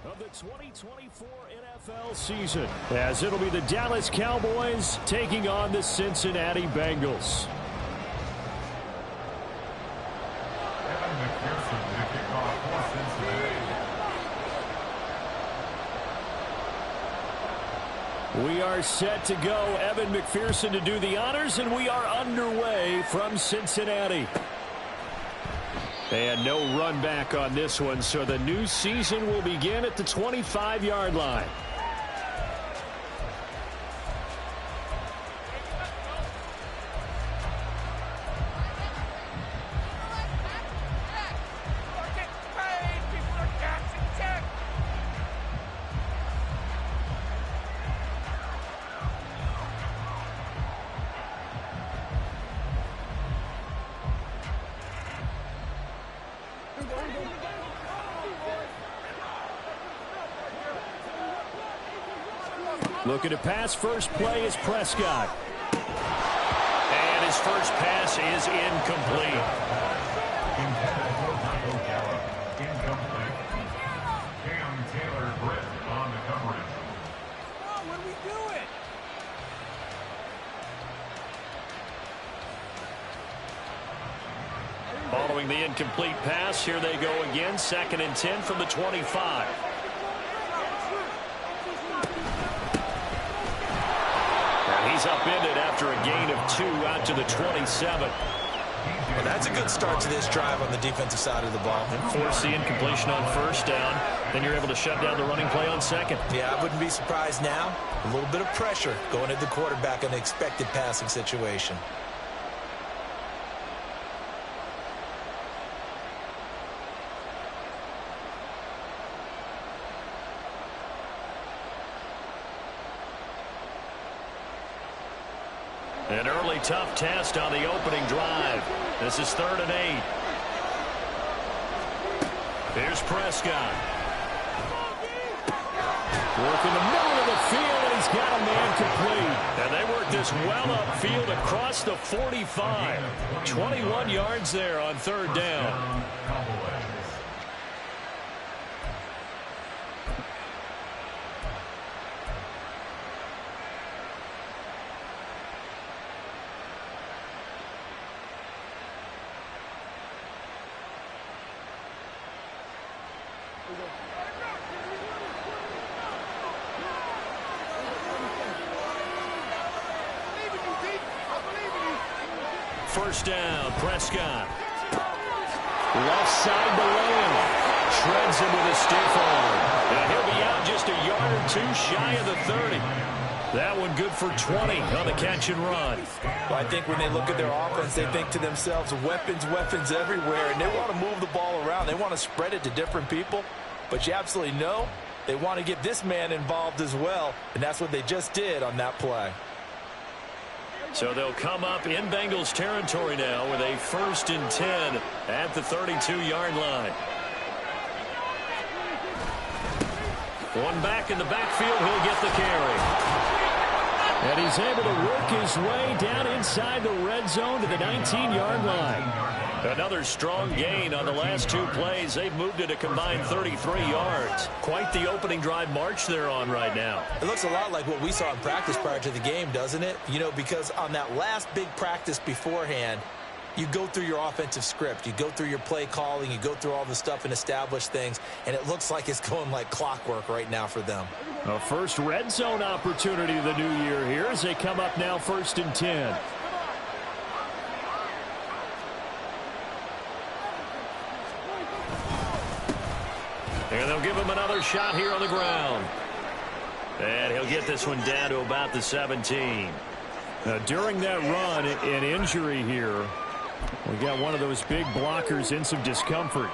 of the 2024 NFL season, as it'll be the Dallas Cowboys taking on the Cincinnati Bengals. We are set to go. Evan McPherson to do the honors, and we are underway from Cincinnati. And no run back on this one, so the new season will begin at the 25-yard line. Looking to pass. First play is Prescott. And his first pass is incomplete. Following the incomplete pass, here they go again. 2nd and 10 from the 25. He's upended after a gain of 2 out to the 27. Well, that's a good start to this drive on the defensive side of the ball. And force the incompletion on first down. Then you're able to shut down the running play on second. Yeah, I wouldn't be surprised now. A little bit of pressure going at the quarterback in an expected passing situation. An early tough test on the opening drive. This is 3rd and 8. Here's Prescott. Working the middle of the field, and he's got a man complete. And they work this well upfield across the 45. 21 yards there on 3rd down. First down, Prescott. Left side to Lamb. Shreds him with a stiff arm. And he'll be out just a yard or 2 shy of the 30. That one good for 20 on the catch and run. Well, I think when they look at their offense, they think to themselves, weapons everywhere, and they want to move the ball around. They want to spread it to different people, but you absolutely know they want to get this man involved as well, and that's what they just did on that play. So they'll come up in Bengals territory now with a 1st and 10 at the 32-yard line. One back in the backfield, he'll get the carry. And he's able to work his way down inside the red zone to the 19-yard line. Another strong gain on the last 2 plays. They've moved it a combined 33 yards. Quite the opening drive march they're on right now. It looks a lot like what we saw in practice prior to the game, doesn't it? You know, because on that last big practice beforehand, you go through your offensive script. You go through your play calling. You go through all the stuff and establish things. And it looks like it's going like clockwork right now for them. A first red zone opportunity of the new year here as they come up now 1st and 10. And they'll give him another shot here on the ground. And he'll get this one down to about the 17. Now, during that run, an injury here. We got one of those big blockers in some discomfort.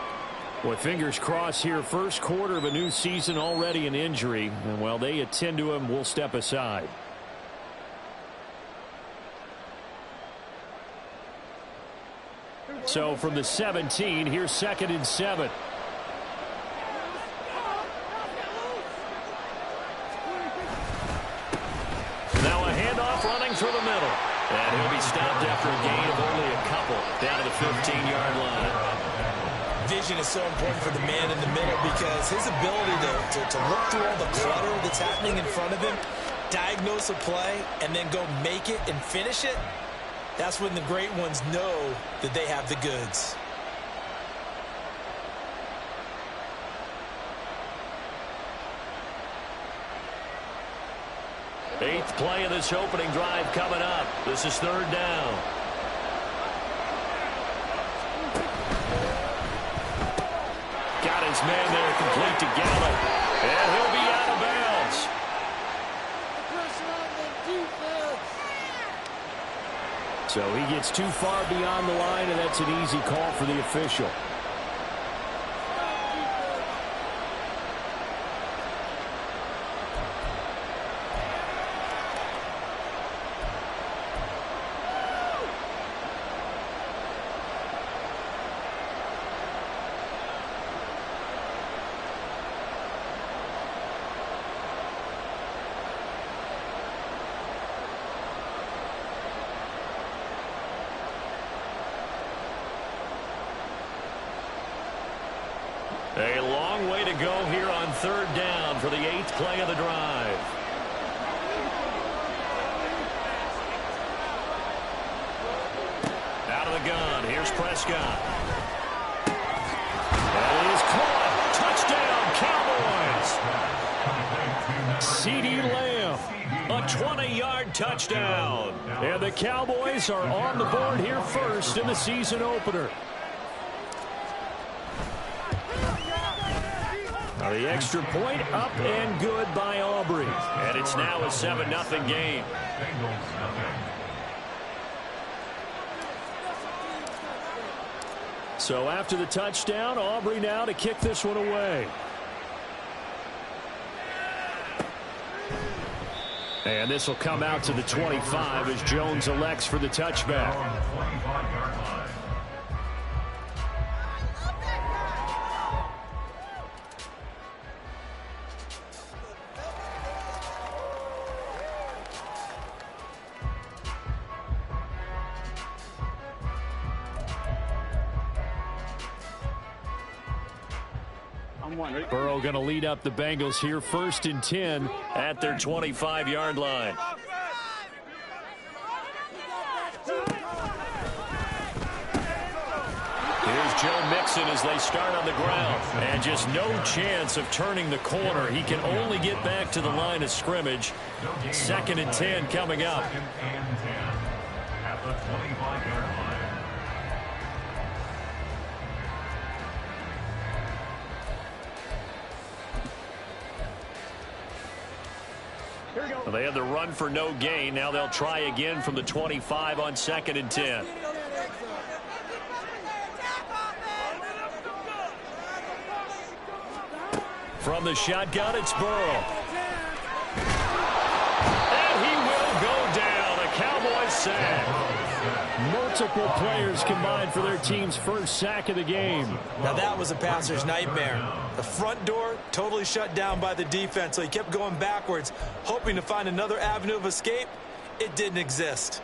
Boy, fingers crossed here. First quarter of a new season, already an injury. And while they attend to him, we'll step aside. So from the 17, here's 2nd and 7. Now a handoff running through the middle. And he'll be stopped after a gain of only a couple down to the 15-yard line. vision is so important for the man in the middle because his ability to look through all the clutter that's happening in front of him, diagnose a play, and then go make it and finish it, that's when the great ones know that they have the goods. Eighth play of this opening drive coming up. This is third down. Got his man there, complete to Gallup. And he'll be out of bounds. So he gets too far beyond the line, and that's an easy call for the official. A long way to go here on third down for the eighth play of the drive. Out of the gun, here's Prescott. That is caught. Touchdown, Cowboys. CeeDee Lamb, a 20-yard touchdown. And the Cowboys are on the board here first in the season opener. The extra point up and good by Aubrey. And it's now a 7-0 game. So after the touchdown, Aubrey now to kick this one away. And this will come out to the 25 as Jones elects for the touchback. Burrow going to lead up the Bengals here, 1st and 10 at their 25-yard line. Here's Joe Mixon as they start on the ground. And just no chance of turning the corner. He can only get back to the line of scrimmage. 2nd and 10 coming up. At the 25-yard line. Well, they had the run for no gain. Now they'll try again from the 25 on 2nd and 10. From the shotgun, it's Burrow. And he will go down. A Cowboys sack. Multiple players combined for their team's first sack of the game. Now that was a passer's nightmare. The front door totally shut down by the defense, so he kept going backwards, hoping to find another avenue of escape. It didn't exist.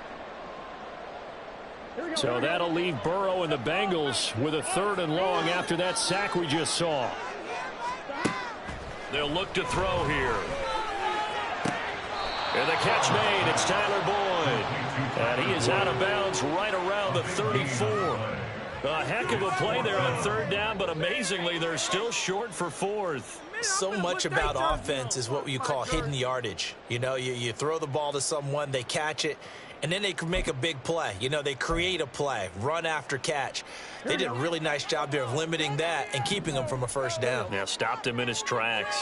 So that'll leave Burrow and the Bengals with a 3rd and long after that sack we just saw. They'll look to throw here. And the catch made. It's Tyler Boyd. And he is out of bounds right around the 34. A heck of a play there on 3rd down, but amazingly, they're still short for 4th. So much about offense is what you call hidden yardage. You know, you throw the ball to someone, they catch it, and then they can make a big play. You know, they create a play, run after catch. They did a really nice job there of limiting that and keeping him from a 1st down. Yeah, stopped him in his tracks.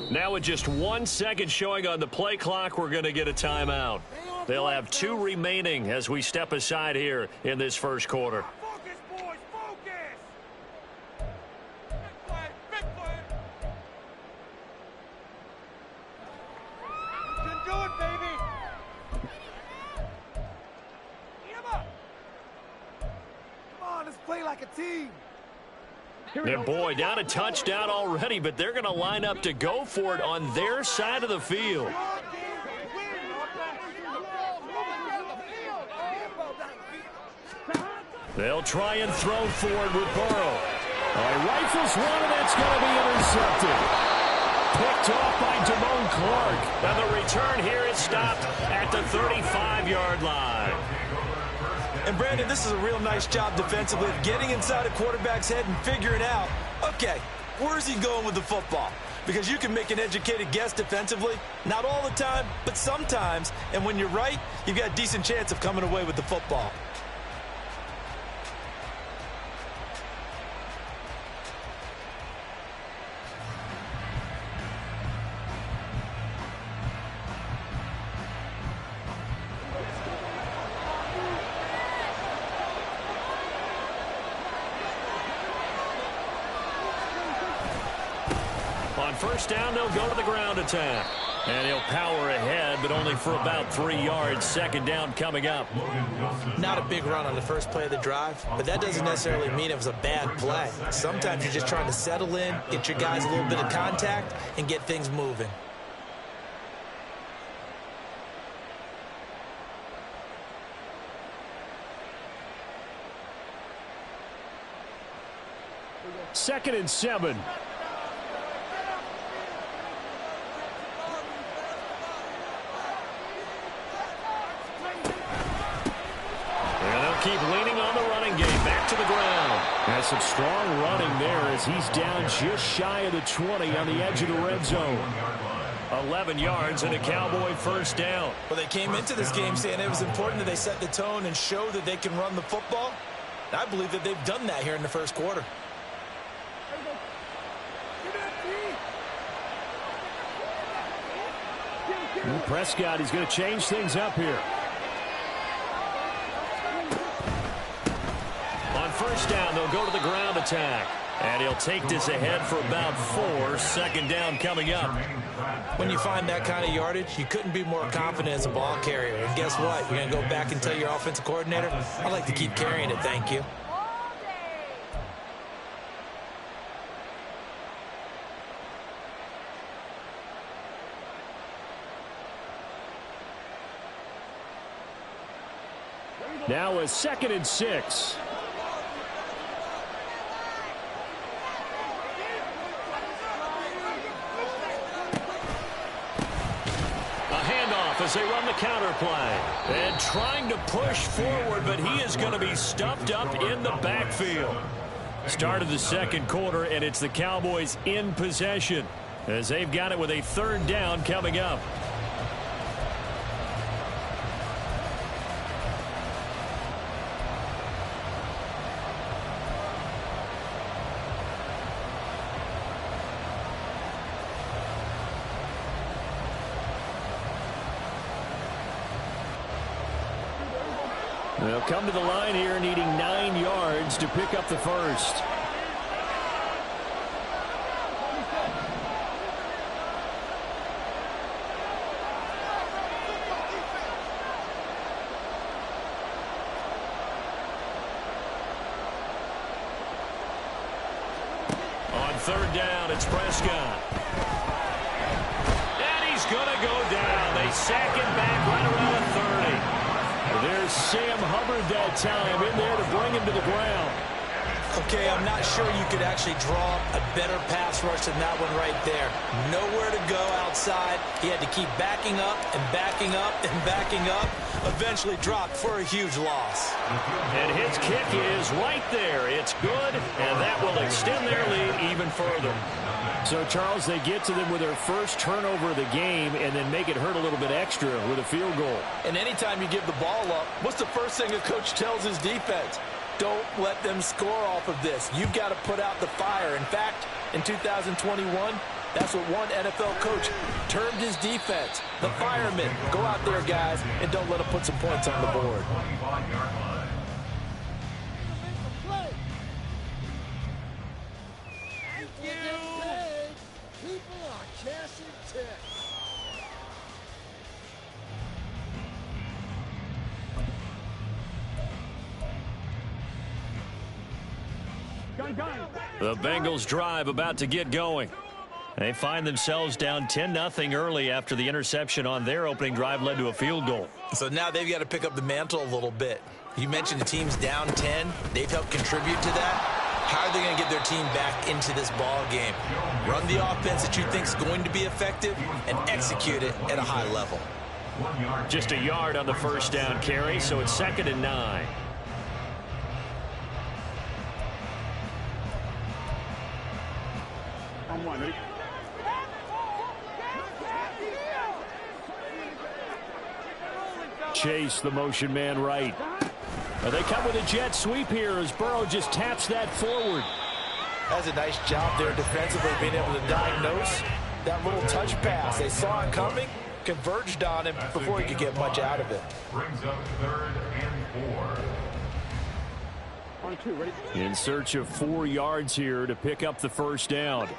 Now with just 1 second showing on the play clock, we're going to get a timeout. They'll have 2 remaining as we step aside here in this first quarter. Focus, boys, focus! Big play, big play! You can do it, baby! Eat him up! Come on, let's play like like a team. And boy, down a touchdown already, but they're going to line up to go for it on their side of the field. They'll try and throw forward with Burrow. He rifles one, and that's going to be intercepted. Picked off by Damone Clark. And the return here is stopped at the 35-yard line. And, Brandon, this is a real nice job defensively of getting inside a quarterback's head and figuring out, okay, where's he going with the football? Because you can make an educated guess defensively. Not all the time, but sometimes. And when you're right, you've got a decent chance of coming away with the football. On first down, they'll go to the ground attack. And he'll power ahead, but only for about 3 yards. Second down coming up. Not a big run on the first play of the drive, but that doesn't necessarily mean it was a bad play. Sometimes you're just trying to settle in, get your guys a little bit of contact, and get things moving. Second and 7. Keep leaning on the running game. Back to the ground. Has some strong running there as he's down just shy of the 20 on the edge of the red zone. 11 yards and a Cowboy first down. Well, they came into this game saying it was important that they set the tone and show that they can run the football. I believe that they've done that here in the first quarter. Prescott, he's going to change things up here. On first down, they'll go to the ground attack. And he'll take this ahead for about 4. Second down coming up. When you find that kind of yardage, you couldn't be more confident as a ball carrier. And guess what? You're going to go back and tell your offensive coordinator, I'd like to keep carrying it, thank you. Now a 2nd and 6. As they run the counter play. And trying to push forward, but he is going to be stuffed up in the backfield. Start of the second quarter, and it's the Cowboys in possession as they've got it with a third down coming up. They'll come to the line here needing 9 yards to pick up the first. On third down, it's Prescott. And he's going to go down. They sack him back right around the 30. There's Sam Hubbard that time in there to bring him to the ground. Okay, I'm not sure you could actually draw a better pass rush than that one right there. Nowhere to go outside. He had to keep backing up and backing up and backing up. Eventually dropped for a huge loss. And his kick is right there. It's good, and that will extend their lead even further. So, Charles, they get to them with their first turnover of the game and then make it hurt a little bit extra with a field goal. And anytime you give the ball up, what's the first thing a coach tells his defense? Don't let them score off of this. You've got to put out the fire. In fact, in 2021, that's what one NFL coach termed his defense. The firemen. Go out there, guys, and don't let them put some points on the board. The Bengals drive about to get going. They find themselves down 10-0 early after the interception on their opening drive led to a field goal. So now they've got to pick up the mantle a little bit. You mentioned the team's down 10. They've helped contribute to that. How are they going to get their team back into this ball game? Run the offense that you think is going to be effective and execute it at a high level. Just a yard on the first down carry, so it's 2nd and 9. Chase, the motion man right. They come with a jet sweep here as Burrow just taps that forward. That's a nice job there defensively, being able to diagnose that little touch pass. They saw it coming, converged on him before he could get much out of it. Brings up 3rd and 4. In search of 4 yards here to pick up the first down.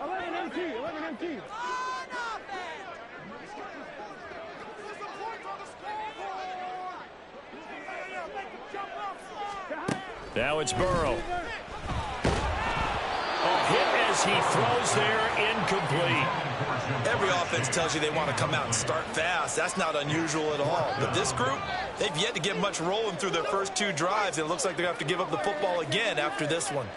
11 empty. Now it's Burrow. Hit as he throws there, incomplete. Every offense tells you they want to come out and start fast. That's not unusual at all. But this group, they've yet to get much rolling through their first 2 drives. And it looks like they're going to have to give up the football again after this one.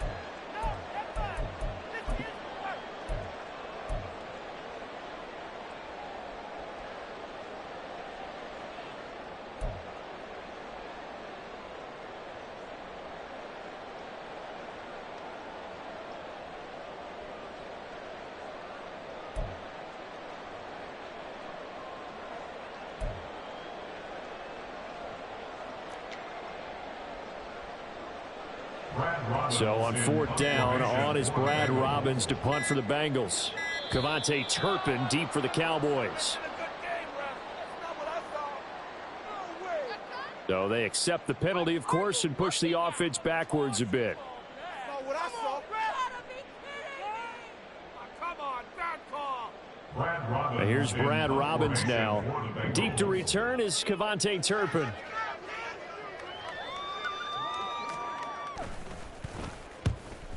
So on 4th down, on is Brad Robbins to punt for the Bengals. Cavante Turpin deep for the Cowboys. So they accept the penalty, of course, and push the offense backwards a bit. Here's Brad Robbins now. Deep to return is Cavante Turpin.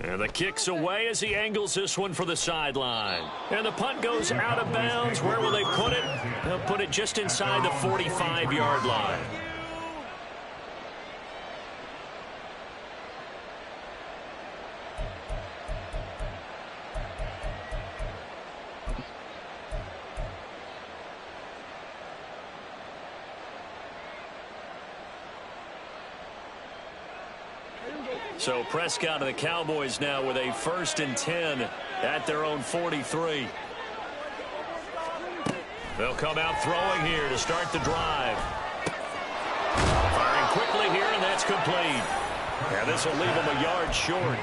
And the kick's away as he angles this one for the sideline. And the punt goes out of bounds. Where will they put it? They'll put it just inside the 45-yard line. So Prescott and the Cowboys now with a 1st and 10 at their own 43. They'll come out throwing here to start the drive. Firing quickly here, and that's complete. And this will leave them a yard short.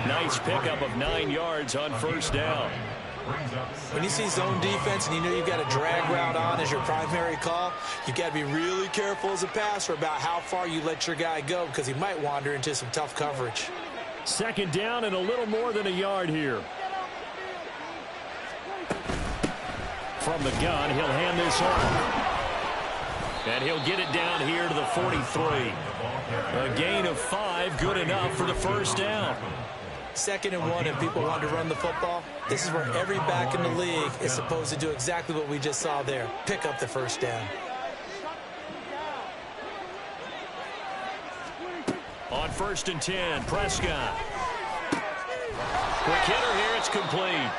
Nice pickup of 9 yards on 1st down. When you see zone defense and you know you've got a drag route on as your primary call, you've got to be really careful as a passer about how far you let your guy go because he might wander into some tough coverage. 2nd down and a little more than a yard here. From the gun, he'll hand this off. And he'll get it down here to the 43. A gain of 5, good enough for the 1st down. 2nd and 1, and people want to run the football. This is where every back in the league is supposed to do exactly what we just saw there. Pick up the 1st down. On 1st and 10, Prescott. Quick hitter here, it's complete.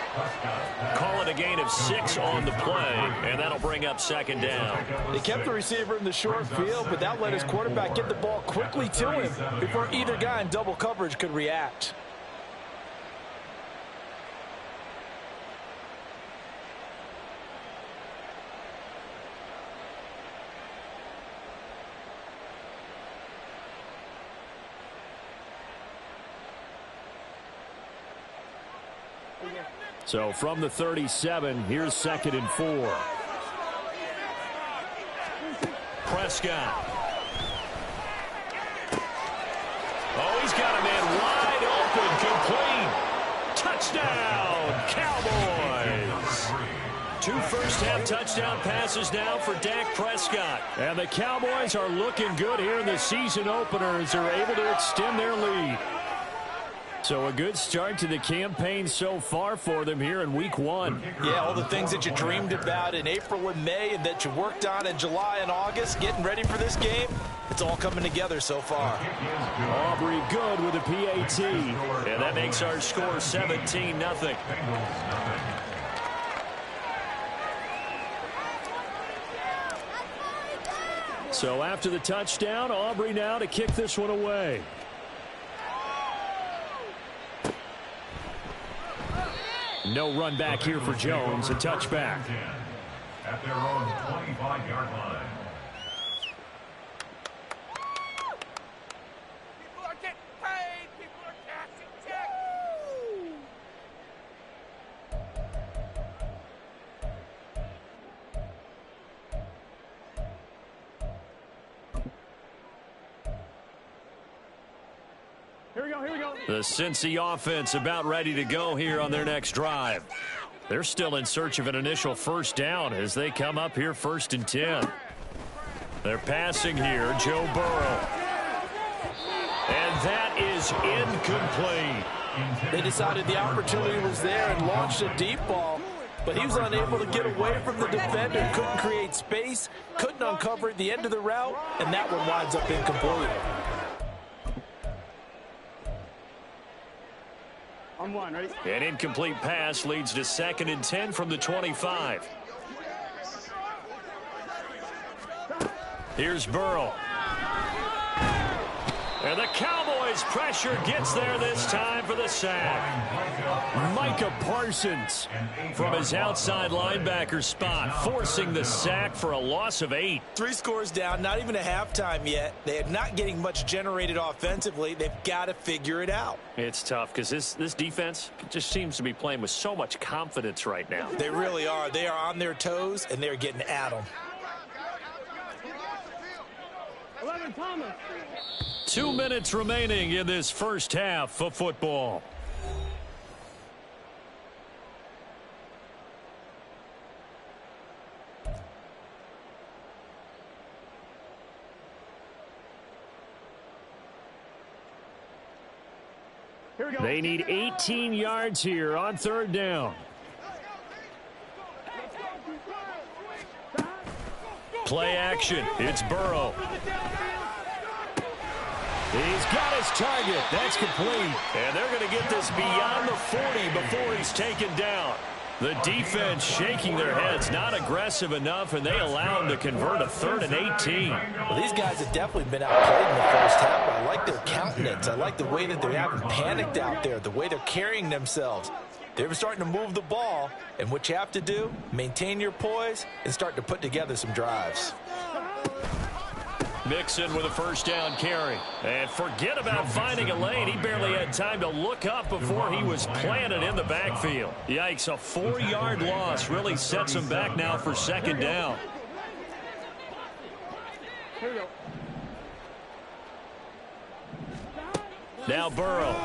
Call it a gain of 6 on the play, and that'll bring up 2nd down. They kept the receiver in the short field, but that let his quarterback get the ball quickly to him before either guy in double coverage could react. So from the 37, here's 2nd and 4. Prescott. Oh, he's got a man wide open, complete. Touchdown, Cowboys. 2 first-half touchdown passes now for Dak Prescott. And the Cowboys are looking good here in the season opener as they're able to extend their lead. So a good start to the campaign so far for them here in Week 1. Yeah, all the things that you dreamed about in April and May and that you worked on in July and August, getting ready for this game, it's all coming together so far. Aubrey good with a PAT. And that makes our score 17-0. So after the touchdown, Aubrey now to kick this one away. No run back here for Jones. A touchback. At their own 25-yard line. People are getting paid. People are cashing checks. Here we go, here we go. The Cincy offense about ready to go here on their next drive. They're still in search of an initial first down as they come up here 1st and 10. They're passing here, Joe Burrow. And that is incomplete. They decided the opportunity was there and launched a deep ball, but he was unable to get away from the defender, couldn't create space, couldn't uncover at the end of the route, and that one winds up incomplete. On one, ready? An incomplete pass leads to 2nd and 10 from the 25. Here's Burrow. And the Cowboys pressure gets there this time for the sack. Micah Parsons from his outside linebacker spot, forcing the sack for a loss of 8. 3 scores down, not even a halftime yet. They are not getting much generated offensively. They've got to figure it out. It's tough because this defense just seems to be playing with so much confidence right now. They really are. They are on their toes, and they're getting at them. 11, Thomas. 2 minutes remaining in this first half of football. Here we go. They need 18 yards here on 3rd down. Play action. It's Burrow. He's got his target. That's complete. And they're going to get this beyond the 40 before he's taken down. The defense shaking their heads, not aggressive enough, and they allow him to convert a 3rd and 18. Well, these guys have definitely been outplayed in the first half, but I like their countenance. I like the way that they haven't panicked out there, the way they're carrying themselves. They're starting to move the ball, and what you have to do, maintain your poise and start to put together some drives. Mixon with a first down carry. And forget about finding a lane. He barely had time to look up before he was planted in the backfield. Yikes, a 4-yard loss really sets him back now for 2nd down. Here we go. Now Burrow.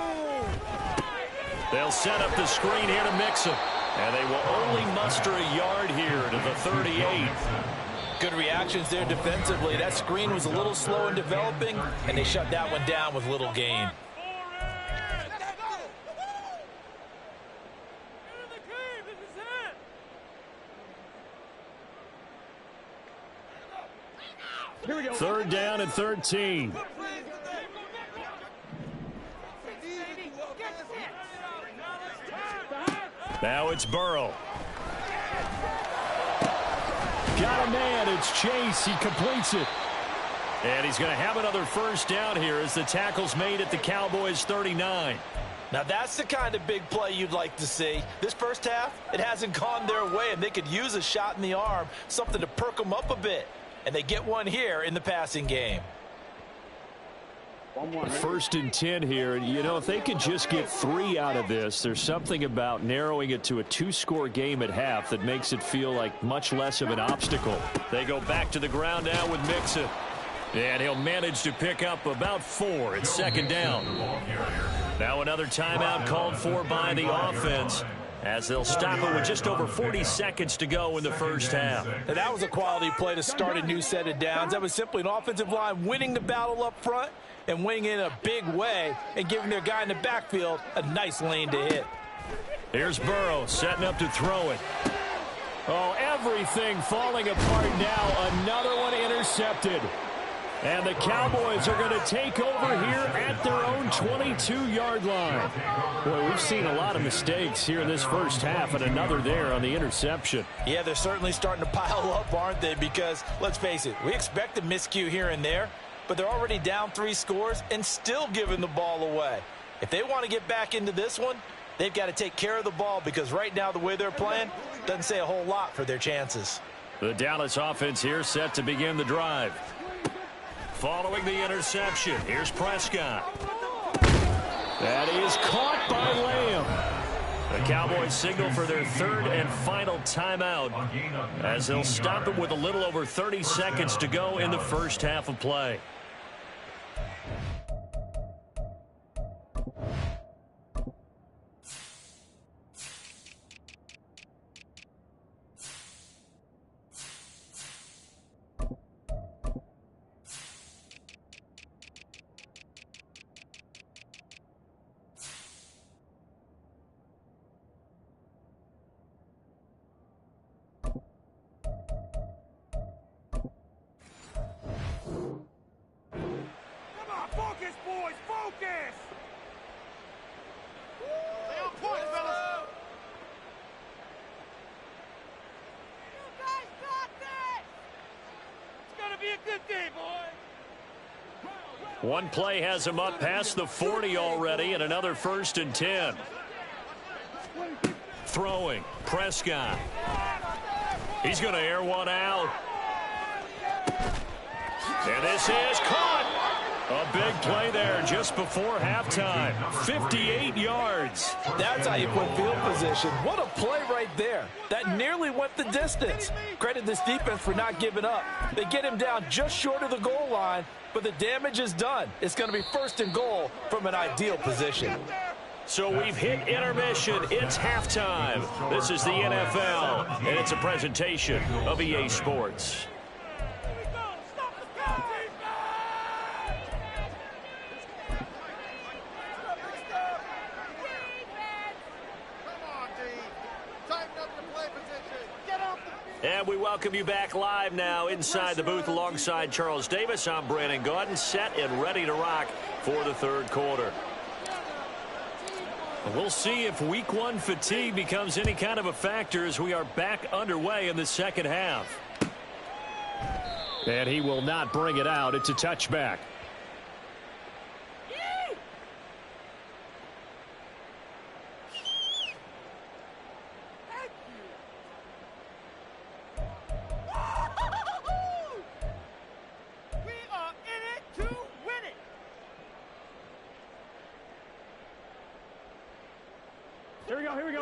They'll set up the screen here to Mixon. And they will only muster a yard here to the 38. Good reactions there defensively. That screen was a little slow in developing, and they shut that one down with little gain. Here we go. 3rd down and 13. Now it's Burrow. Got a man. It's Chase. He completes it. And he's going to have another first down here as the tackle's made at the Cowboys 39. Now that's the kind of big play you'd like to see. This first half, it hasn't gone their way, and they could use a shot in the arm, something to perk them up a bit. And they get one here in the passing game. 1st and 10 here. You know, if they could just get 3 out of this, there's something about narrowing it to a 2-score game at half that makes it feel like much less of an obstacle. They go back to the ground now with Mixon. And he'll manage to pick up about 4 at 2nd down. Now another timeout called for by the offense as they'll stop it with just over 40 seconds to go in the first half. And that was a quality play to start a new set of downs. That was simply an offensive line winning the battle up front and winning in a big way and giving their guy in the backfield a nice lane to hit. Here's Burrow setting up to throw it. Oh, everything falling apart now. Another one intercepted. And the Cowboys are going to take over here at their own 22-yard line. Boy, we've seen a lot of mistakes here in this first half, and another there on the interception. Yeah, they're certainly starting to pile up, aren't they? Because, let's face it, we expect a miscue here and there, but they're already down 3 scores and still giving the ball away. If they want to get back into this one, they've got to take care of the ball, because right now the way they're playing doesn't say a whole lot for their chances. The Dallas offense here set to begin the drive. Following the interception, here's Prescott. That is caught by Lamb. The Cowboys signal for their 3rd and final timeout as they'll stop it with a little over 30 seconds to go in the first half of play. Focus, boys, focus! Stay on point, fellas! You guys got this! It's gonna be a good day, boys! One play has him up past the 40 already, and another 1st and 10. Throwing, Prescott. He's going to air one out. And this is caught. A big play there just before halftime. 58 yards. That's how you put field position. What a play right there. That nearly went the distance. Credit this defense for not giving up. They get him down just short of the goal line, but the damage is done. It's going to be 1st and goal from an ideal position. So we've hit intermission. It's halftime. This is the NFL, and it's a presentation of EA Sports. And we welcome you back live now inside the booth alongside Charles Davis. I'm Brandon Gaudin, set and ready to rock for the 3rd quarter. We'll see if week 1 fatigue becomes any kind of a factor as we are back underway in the second half. And he will not bring it out. It's a touchback.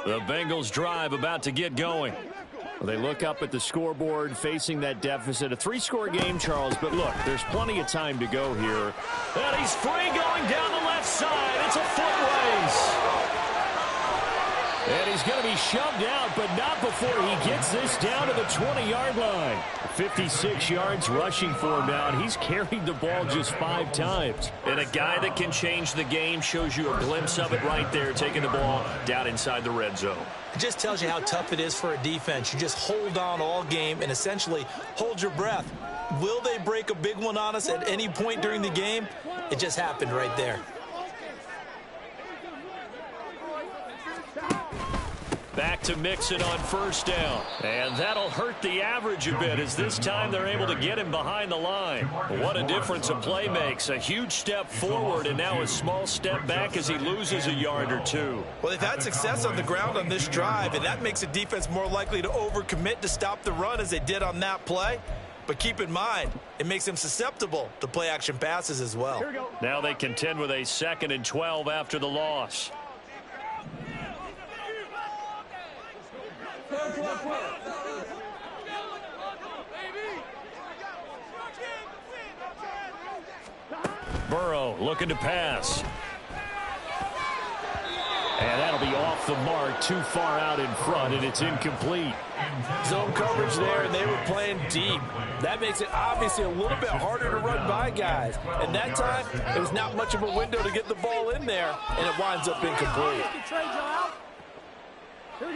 The Bengals drive about to get going. Well, they look up at the scoreboard facing that deficit. A 3-score game, Charles, but look, there's plenty of time to go here. And he's free going down the left side. It's a foot race. And he's going to be shoved out, but not before he gets this down to the 20-yard line. 56 yards rushing for him now, and he's carried the ball just 5 times. And a guy that can change the game shows you a glimpse of it right there, taking the ball down inside the red zone. It just tells you how tough it is for a defense. You just hold on all game and essentially hold your breath. Will they break a big one on us at any point during the game? It just happened right there. Back to Mixon on 1st down. And that'll hurt the average a bit as this time they're able to get him behind the line. What a difference a play makes. A huge step forward and now a small step back as he loses a yard or 2. Well, they've had success on the ground on this drive, and that makes the defense more likely to overcommit to stop the run as they did on that play. But keep in mind, it makes them susceptible to play-action passes as well. Now they contend with a 2nd and 12 after the loss. Burrow looking to pass. And that'll be off off the mark, too far out in front, and it's incomplete. Zone coverage there, and they were playing deep. That makes it obviously a little bit harder to run by guys. And that time, it was not much of a window to get the ball in there, and it winds up incomplete.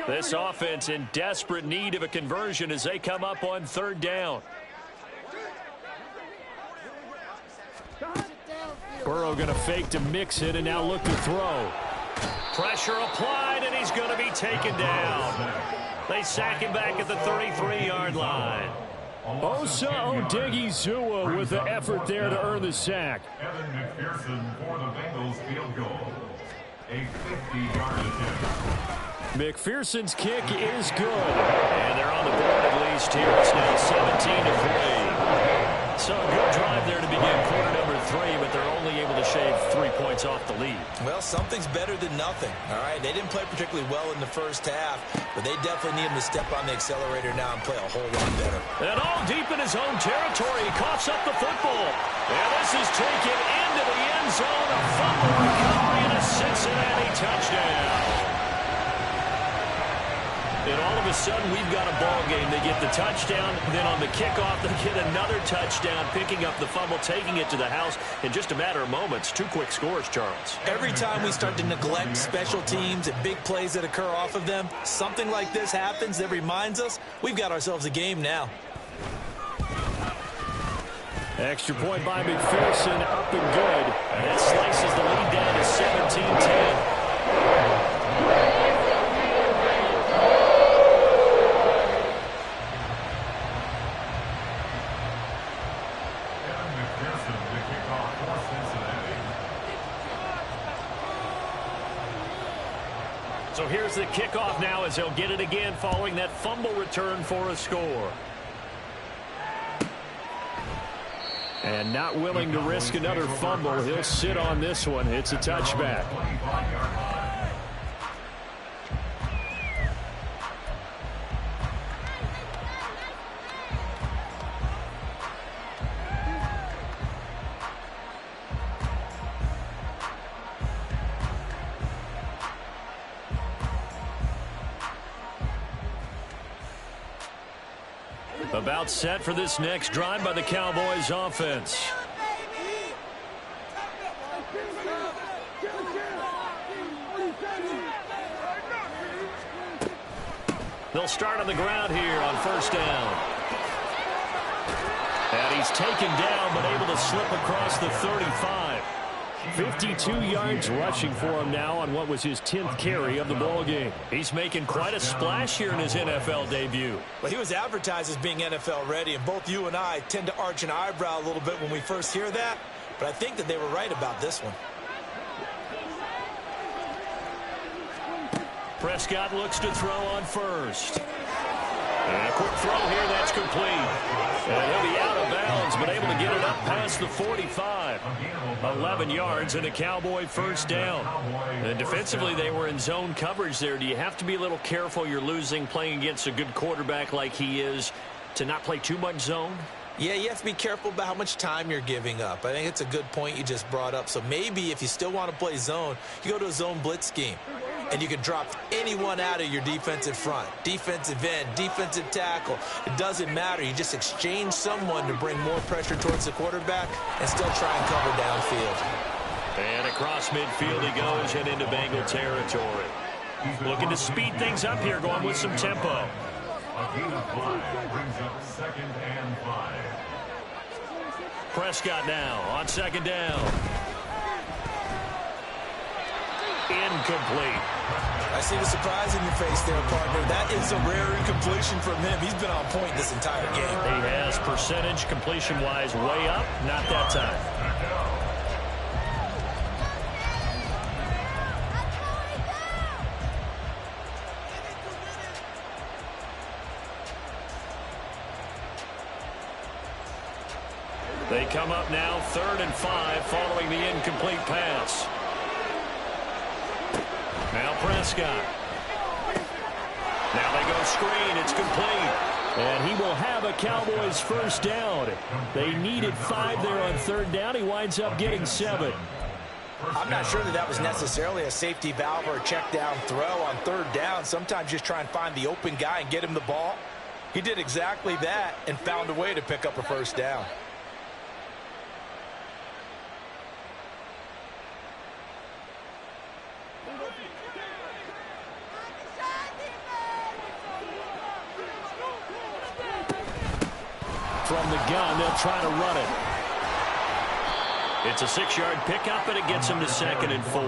This offense in desperate need of a conversion as they come up on third down. Burrow going to fake to mix it and now look to throw. Pressure applied, and he's going to be taken down. They sack him back at the 33-yard line. Osa Odighizuwa with the effort there to earn the sack. Evan McPherson for the Bengals field goal. A 50-yard attempt. McPherson's kick is good. And they're on the board at least here. It's now 17-3. So a good drive there to begin quarter number 3, but they're only able to shave 3 points off the lead. Well, something's better than nothing, all right? They didn't play particularly well in the first half, but they definitely need him to step on the accelerator now and play a whole lot better. And all deep in his own territory, he coughs up the football. And this is taken into the end zone. A fumble recovery and a Cincinnati touchdown. And all of a sudden, we've got a ball game. They get the touchdown, then on the kickoff, they get another touchdown, picking up the fumble, taking it to the house in just a matter of moments. 2 quick scores, Charles. Every time we start to neglect special teams and big plays that occur off of them, something like this happens that reminds us we've got ourselves a game now. Extra point by McPherson, up and good. And that slices the lead down to 17-10. So here's the kickoff now as they'll get it again following that fumble return for a score. And not willing to risk another fumble. He'll sit on this one. It's a touchback. About set for this next drive by the Cowboys offense. They'll start on the ground here on first down. And he's taken down but able to slip across the 35. 52 yards rushing for him now on what was his 10th carry of the ball game. He's making quite a splash here in his NFL debut. Well, he was advertised as being NFL ready, and both you and I tend to arch an eyebrow a little bit when we first hear that, but I think that they were right about this one. Prescott looks to throw on first. And a quick throw here, that's complete. And he'll be out of bounds, but able to get it up past the 45. 11 yards and a Cowboy first down. And defensively, they were in zone coverage there. Do you have to be a little careful you're losing playing against a good quarterback like he is to not play too much zone? Yeah, you have to be careful about how much time you're giving up. I think it's a good point you just brought up. So maybe if you still want to play zone, you go to a zone blitz scheme. And you can drop anyone out of your defensive front. Defensive end, defensive tackle. It doesn't matter. You just exchange someone to bring more pressure towards the quarterback and still try and cover downfield. And across midfield he goes and into Bengal territory. Looking to speed things up here, going with some tempo. A gain of 5 brings up 2nd and 5. Prescott now on second down. Incomplete. I see the surprise in your face there, partner. That is a rare incompletion from him. He's been on point this entire game. He has percentage completion-wise way up. Not that time. They come up now 3rd and 5 following the incomplete pass. Now Prescott. Now they go screen. It's complete. And he will have a Cowboys first down. They needed 5 there on 3rd down. He winds up getting 7. I'm not sure that was necessarily a safety valve or a check down throw on third down. Sometimes just try and find the open guy and get him the ball. He did exactly that and found a way to pick up a first down. From the gun, they'll try to run it. It's a 6-yard pickup, and it gets him to 2nd and 4.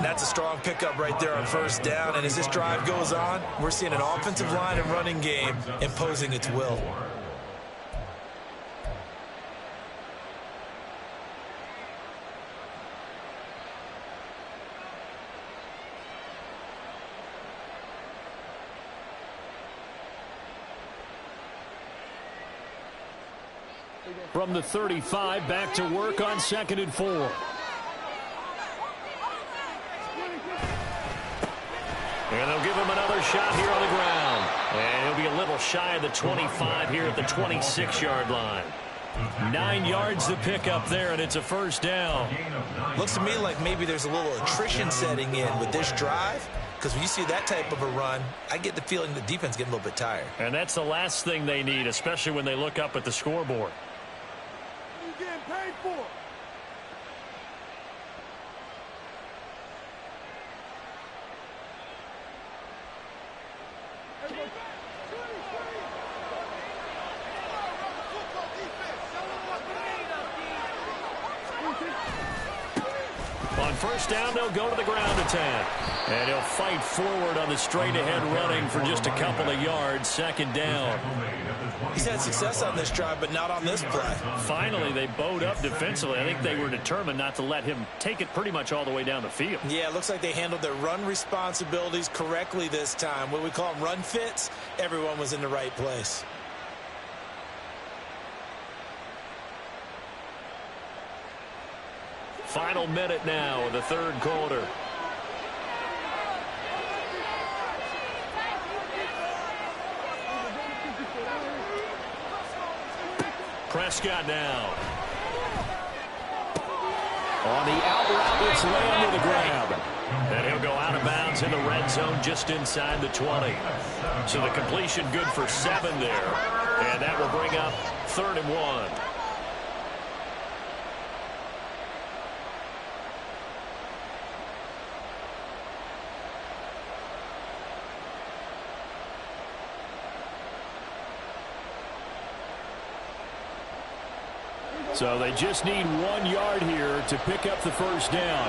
That's a strong pickup right there on first down. And as this drive goes on, we're seeing an offensive line and running game imposing its will. From the 35, back to work on 2nd and 4. And they'll give him another shot here on the ground. And he'll be a little shy of the 25 here at the 26-yard line. 9 yards to pick up there, and it's a first down. Looks to me like maybe there's a little attrition setting in with this drive, because when you see that type of a run, I get the feeling the defense is getting a little bit tired. And that's the last thing they need, especially when they look up at the scoreboard. Getting paid for. On first down, they'll go to the ground attack. And he'll fight forward on the straight-ahead running for just a couple of yards. 2nd down. He's had success on this drive, but not on this play. Finally, they bowed up defensively. I think they were determined not to let him take it pretty much all the way down the field. Yeah, it looks like they handled their run responsibilities correctly this time. What we call them run fits, everyone was in the right place. Final minute now of the 3rd quarter. Prescott now. On the out route, it's Lamb to the grab. And he'll go out of bounds in the red zone just inside the 20. So the completion good for 7 there. And that will bring up 3rd and 1. So they just need 1 yard here to pick up the first down.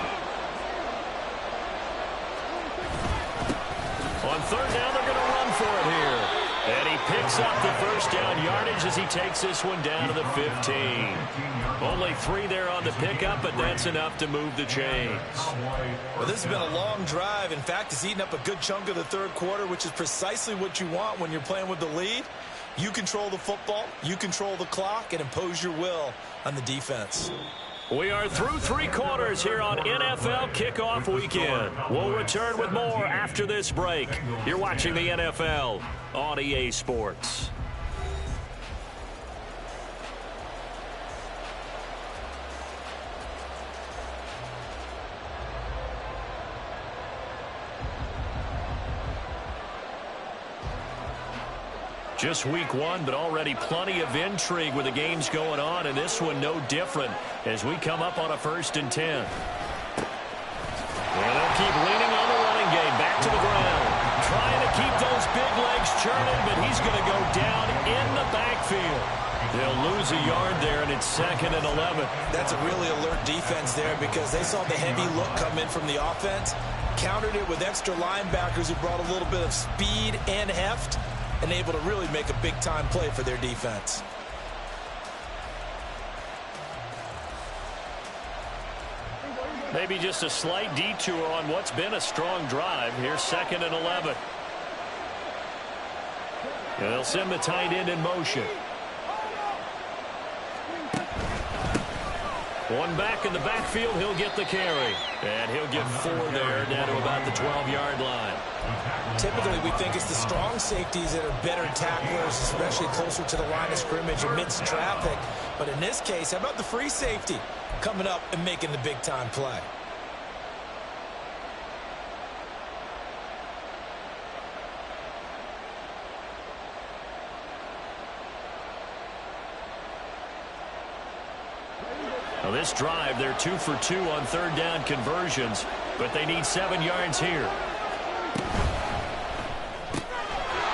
On 3rd down, they're going to run for it here. And he picks up the first down yardage as he takes this one down to the 15. Only 3 there on the pickup, but that's enough to move the chains. Well, this has been a long drive. In fact, it's eaten up a good chunk of the 3rd quarter, which is precisely what you want when you're playing with the lead. You control the football, you control the clock, and impose your will on the defense. We are through 3 quarters here on NFL Kickoff Weekend. We'll return with more after this break. You're watching the NFL on EA Sports. Just week 1, but already plenty of intrigue with the games going on, and this one no different as we come up on a 1st and 10. Well, they'll keep leaning on the running game. Back to the ground. Trying to keep those big legs churning, but he's going to go down in the backfield. They'll lose a yard there, and it's 2nd and 11. That's a really alert defense there because they saw the heavy look come in from the offense, countered it with extra linebackers who brought a little bit of speed and heft, and able to really make a big-time play for their defense. Maybe just a slight detour on what's been a strong drive. Here's 2nd and 11. And they'll send the tight end in motion. One back in the backfield, he'll get the carry. And he'll get 4 there, down to about the 12-yard line. Typically, we think it's the strong safeties that are better tacklers, especially closer to the line of scrimmage amidst traffic. But in this case, how about the free safety coming up and making the big-time play? this drive, they're 2 for 2 on third down conversions, but they need 7 yards here.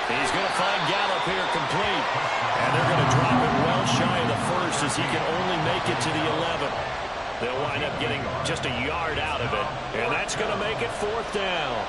He's going to find Gallup here complete. And they're going to drop it well shy of the first as he can only make it to the 11. They'll wind up getting just a yard out of it. And that's going to make it 4th down.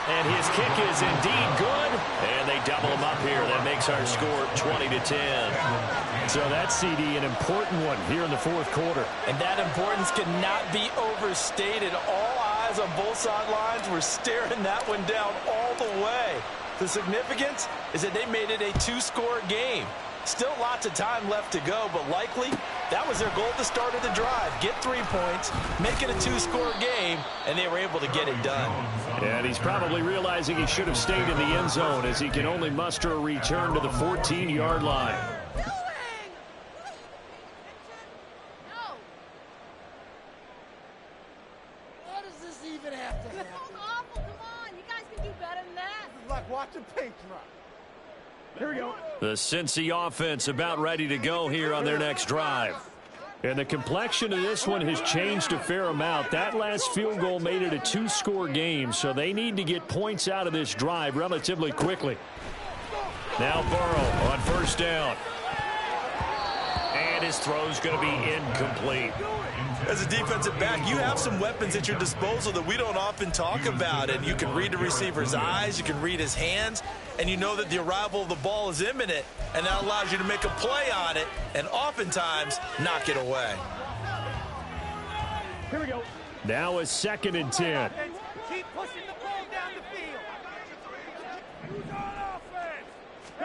And his kick is indeed good. And they double him up here. That makes our score 20-10. So that, CD, an important one here in the 4th quarter. And that importance cannot be overstated. All eyes on both sidelines were staring that one down all the way. The significance is that they made it a 2-score game. Still lots of time left to go, but likely that was their goal at the start of the drive. Get 3 points, make it a 2-score game, and they were able to get it done. And he's probably realizing he should have stayed in the end zone as he can only muster a return to the 14-yard line. Why does this even have to happen? This is awful. Come on. You guys can do better than that. It's like watching paint dry. Here we go. The Cincy offense about ready to go here on their next drive. And the complexion of this one has changed a fair amount. That last field goal made it a 2-score game, so they need to get points out of this drive relatively quickly. Now Burrow on 1st down. And his throw's going to be incomplete. As a defensive back, you have some weapons at your disposal that we don't often talk about. And you can read the receiver's eyes, you can read his hands, and you know that the arrival of the ball is imminent, and that allows you to make a play on it and oftentimes knock it away. Here we go. Now a 2nd and 10. Keep pushing the ball down the field. Who's on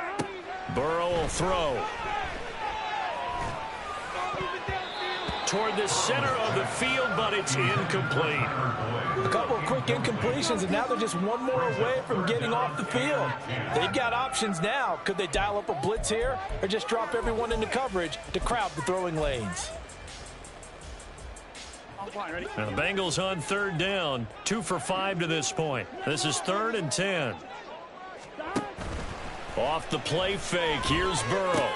offense? Burrow will throw. Toward the center of the field, but it's incomplete. A couple of quick incompletions, and now they're just one more away from getting off the field. They've got options now. Could they dial up a blitz here or just drop everyone into coverage to crowd the throwing lanes? Ready? And the Bengals on 3rd down, 2 for 5 to this point. This is 3rd and 10. Off the play fake, here's Burrow.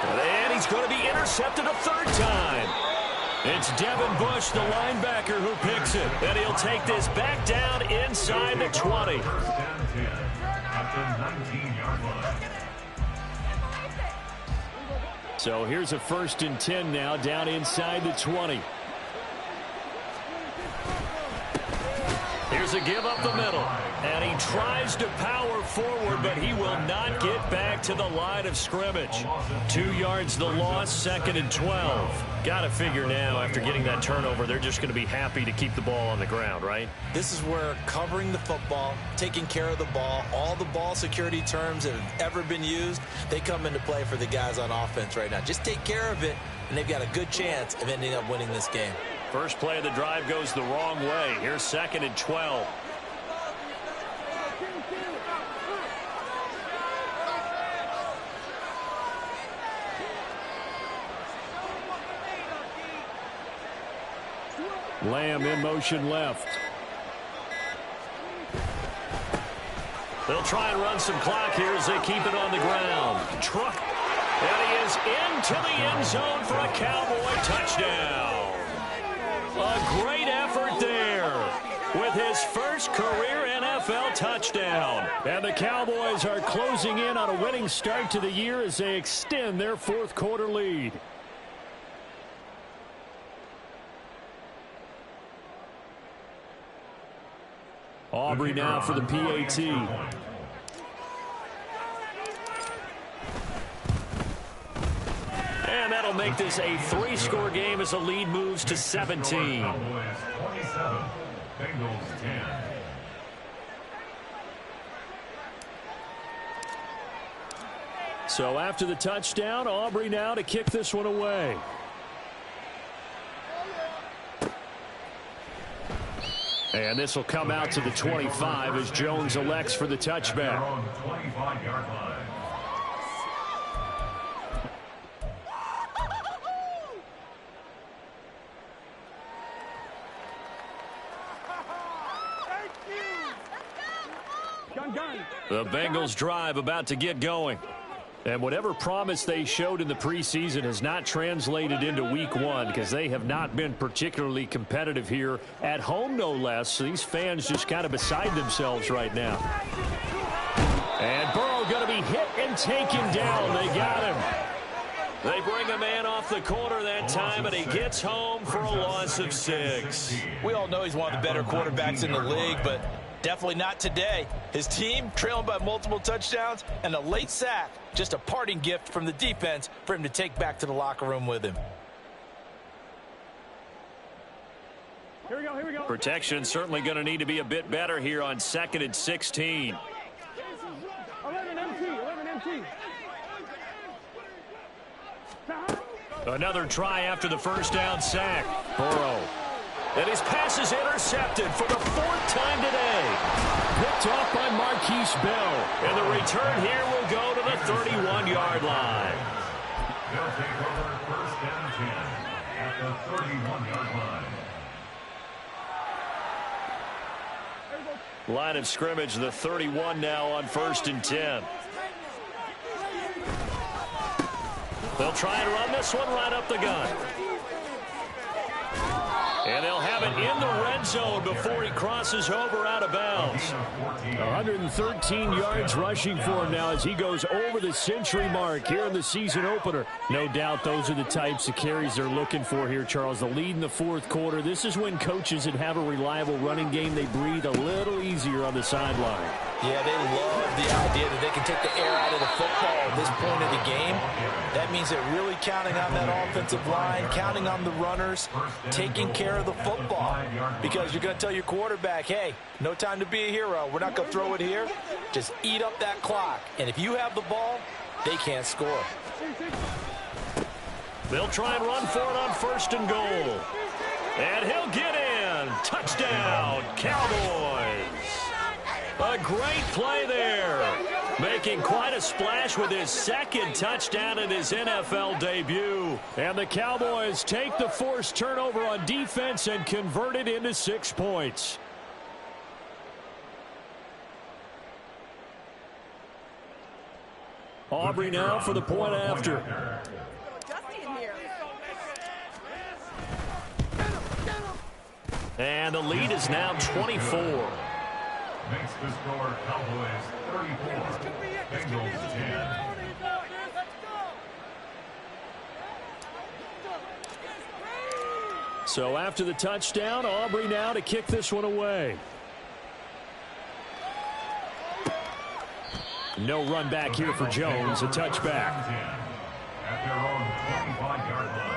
And he's going to be intercepted a 3rd time. It's Devin Bush, the linebacker, who picks it. And he'll take this back down inside the 20. So here's a 1st and 10 now down inside the 20. Here's a give up the middle. And he tries to power forward, but he will not get back to the line of scrimmage. 2 yards the loss, 2nd and 12. Got to figure now, after getting that turnover, they're just going to be happy to keep the ball on the ground, right? This is where covering the football, taking care of the ball, all the ball security terms that have ever been used, they come into play for the guys on offense right now. Just take care of it, and they've got a good chance of ending up winning this game. First play of the drive goes the wrong way. Here's 2nd and 12. Lamb in motion left. They'll try and run some clock here as they keep it on the ground. Truck. And he is into the end zone for a Cowboy touchdown. A great effort there with his first career NFL touchdown. And the Cowboys are closing in on a winning start to the year as they extend their 4th quarter lead. Aubrey now for the PAT. And that'll make this a 3-score game as the lead moves to 17. Cowboys 27, Bengals 10. So after the touchdown, Aubrey now to kick this one away. And this will come out to the 25 as Jones elects for the touchback. On the 25-yard line. The Bengals drive about to get going. And whatever promise they showed in the preseason has not translated into week one because they have not been particularly competitive here at home, no less. So these fans just kind of beside themselves right now. And Burrow going to be hit and taken down. They got him. They bring a man off the corner that time, and he gets home for a loss of 6. We all know he's one of the better quarterbacks in the league, but definitely not today. His team trailing by multiple touchdowns and a late sack. Just a parting gift from the defense for him to take back to the locker room with him. Here we go, here we go. Protection certainly going to need to be a bit better here on 2nd and 16. 11 MT. Another try after the first down sack. Burrow. And his pass is intercepted for the 4th time today. Picked off by Marquise Bell. And the return here will go to the 31-yard line. They'll take over 1st and 10 at the 31-yard line. Line of scrimmage, the 31 now on 1st and 10. They'll try and run this one right up the gun. And they'll have it in the red zone before he crosses over out of bounds. 113 yards rushing for him now as he goes over the century mark here in the season opener. No doubt those are the types of carries they're looking for here, Charles. The lead in the 4th quarter. This is when coaches that have a reliable running game, they breathe a little easier on the sideline. Yeah, they love the idea that they can take the air out of the football at this point of the game. That means they're really counting on that offensive line, counting on the runners, taking care of the football. Because you're going to tell your quarterback, hey, no time to be a hero. We're not going to throw it here. Just eat up that clock. And if you have the ball, they can't score. They'll try and run for it on 1st and goal. And he'll get in. Touchdown, Cowboys. A great play there. Making quite a splash with his 2nd touchdown in his NFL debut. And the Cowboys take the forced turnover on defense and convert it into 6 points. Aubrey now for the point after. And the lead is now 24. Makes the score Cowboys 34, Bengals 10. So after the touchdown, Aubrey now to kick this one away. No run back here for Jones, a touchback. At their own 25-yard line.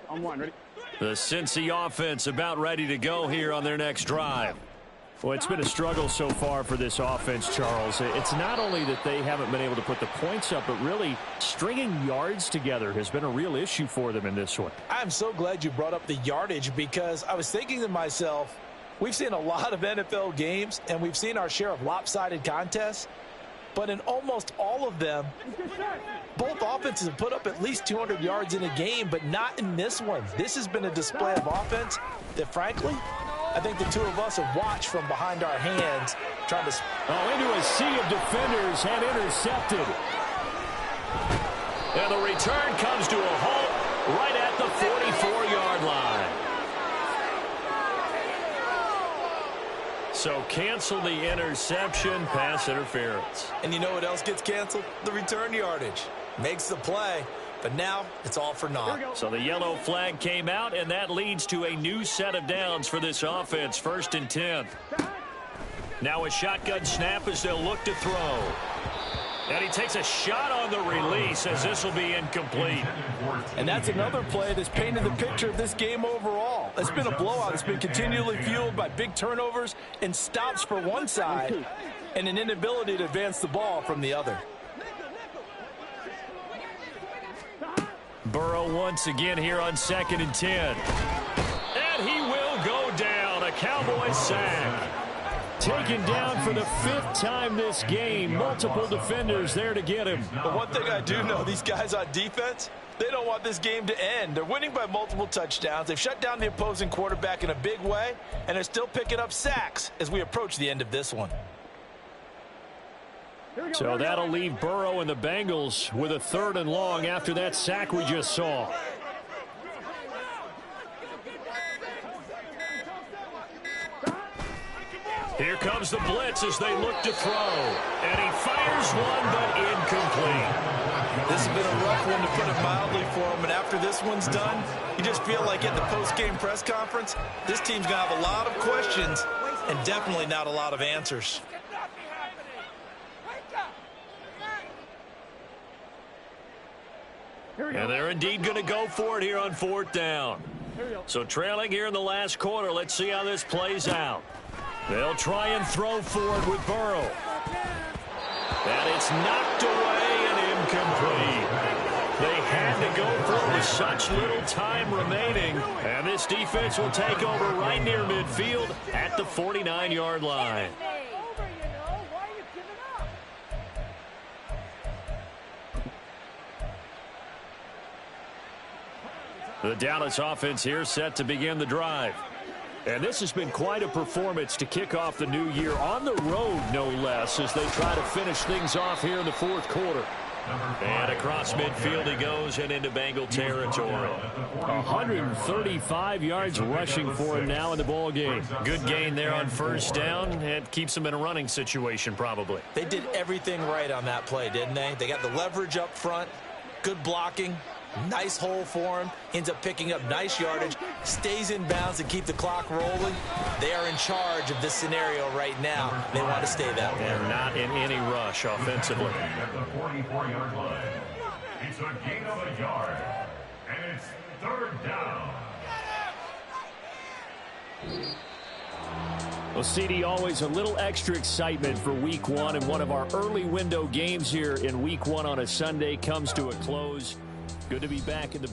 On 1, ready? The Cincy offense about ready to go here on their next drive. Well, it's been a struggle so far for this offense, Charles. It's not only that they haven't been able to put the points up, but really stringing yards together has been a real issue for them in this one. I'm so glad you brought up the yardage because I was thinking to myself, we've seen a lot of NFL games and we've seen our share of lopsided contests, but in almost all of them, both offenses have put up at least 200 yards in a game, but not in this one. This has been a display of offense that, frankly, I think the two of us have watched from behind our hands, trying to... into a sea of defenders and intercepted. And the return comes to a halt right at the 44-yard line. So cancel the interception, pass interference. And you know what else gets canceled? The return yardage. Makes the play, but now it's all for naught. So the yellow flag came out, and that leads to a new set of downs for this offense, 1st and 10. Now a shotgun snap as they'll look to throw. And he takes a shot on the release as this will be incomplete. And that's another play that's painted the picture of this game overall. It's been a blowout. It's been continually fueled by big turnovers and stops for one side and an inability to advance the ball from the other. Burrow once again here on 2nd and 10. And he will go down. A Cowboys sack. Taken down for the 5th time this game. Multiple defenders there to get him. But one thing I do know, these guys on defense, they don't want this game to end. They're winning by multiple touchdowns. They've shut down the opposing quarterback in a big way, and they're still picking up sacks as we approach the end of this one. So that'll leave Burrow and the Bengals with a 3rd and long after that sack we just saw. Here comes the blitz as they look to throw. And he fires one, but incomplete. This has been a rough one, to put it mildly, for him. And after this one's done, you just feel like at the post-game press conference, this team's going to have a lot of questions and definitely not a lot of answers. And they're indeed going to go for it here on 4th down. So trailing here in the last quarter, let's see how this plays out. They'll try and throw for it with Burrow. And it's knocked away and incomplete. They had to go for it with such little time remaining. And this defense will take over right near midfield at the 49-yard line. The Dallas offense here set to begin the drive. And this has been quite a performance to kick off the new year on the road, no less, as they try to finish things off here in the 4th quarter. And across midfield he goes and into Bengal territory. 135 yards rushing for him now in the ball game. Good gain there on 1st down. It keeps him in a running situation probably. They did everything right on that play, didn't they? They got the leverage up front, good blocking, nice hole for him, ends up picking up nice yardage, stays in bounds to keep the clock rolling. They are in charge of this scenario right now. They want to stay that way. They're not in any rush offensively. At the 44-yard line. It's a gain of a yard, and it's 3rd down. Well, CD, always a little extra excitement for Week 1, and one of our early window games here in Week 1 on a Sunday comes to a close. Good to be back in the